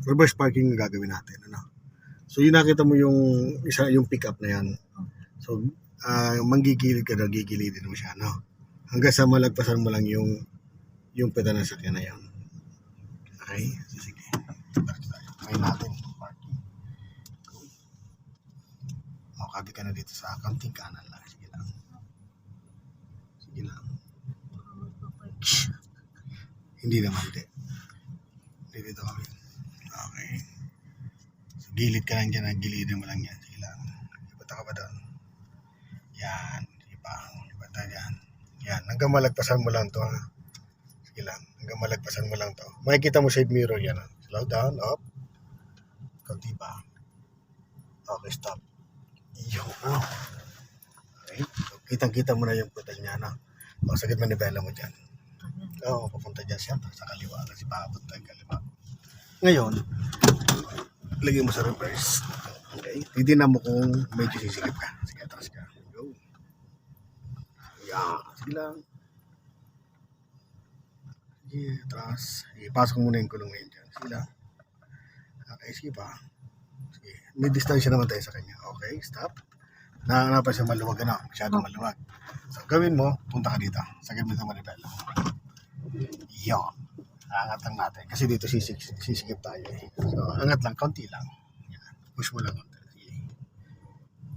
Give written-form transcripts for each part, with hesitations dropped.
reverse parking yung gagawin natin. Ano? So yun nakita mo yung isa yung pickup na yan. So manggigilid ka daw, gigilidin mo siya, no? Hanggang sa malagpasan mo lang yung peta ng sakyan na yan. Okay? So, sige. Try natin parking. O, kabi ka na dito sa kaunting kanan lang. Sige lang. Sige lang. Hindi naman, hindi. Dito kami. Okay. So, gilid ka lang dyan. Gilidin mo lang yan. Sige lang. Ipunta ka ba doon? Yan. Iba. Ipunta yan. Yan. Hanggang malagpasan mo lang to, ha? Sige lang. Hanggang malagpasan mo lang to. Makikita mo side mirror yan, ha? Slow down. Up. Kaunti pa. Okay, stop. Yo. Okay. So, kitang-kita mo na yung putal niya, no? O, sagad manibela mo dyan. Oo, papunta dyan siya sa kaliwa kasi papunta yung kaliwa. Ngayon, lagyan mo sa reverse. Okay? Titignan mo kung medyo sisikip ka. Sige, atras ka. Go. Yan. Sige lang. Sige, atras. Ipasok mo muna yung kulong ngayon dyan. Sige lang. Okay, sige pa. Sige. May distansya naman tayo sa kanya. Okay, stop. Nakakanapan siya maluwag. Ano? Masyadong maluwag. So, gawin mo, punta ka dito. Sagad mo sa manibela. Yon. Angat lang natin. Kasi dito sisikip tayo eh. So, angat lang. Kaunti lang. Yan. Push mo lang. Sige.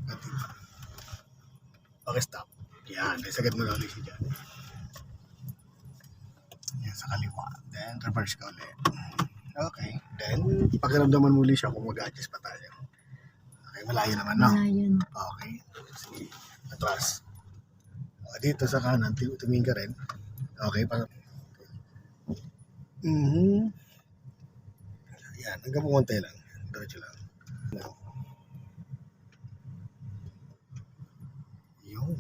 Kaunti pa. Okay, stop. Yan. Sagad mo lang ulit siya dyan. Yan, sa kaliwa. Then, reverse ka ulit. Okay. Then, pakiramdaman muli siya kung mag-adjust pa tayo. Okay, malayo naman, no? Malayo. Okay. Sige. Atras. Dito sa kanan, tumingin ka rin. Okay, Yan, hanggang pumunta lang. Diretso lang. Yun.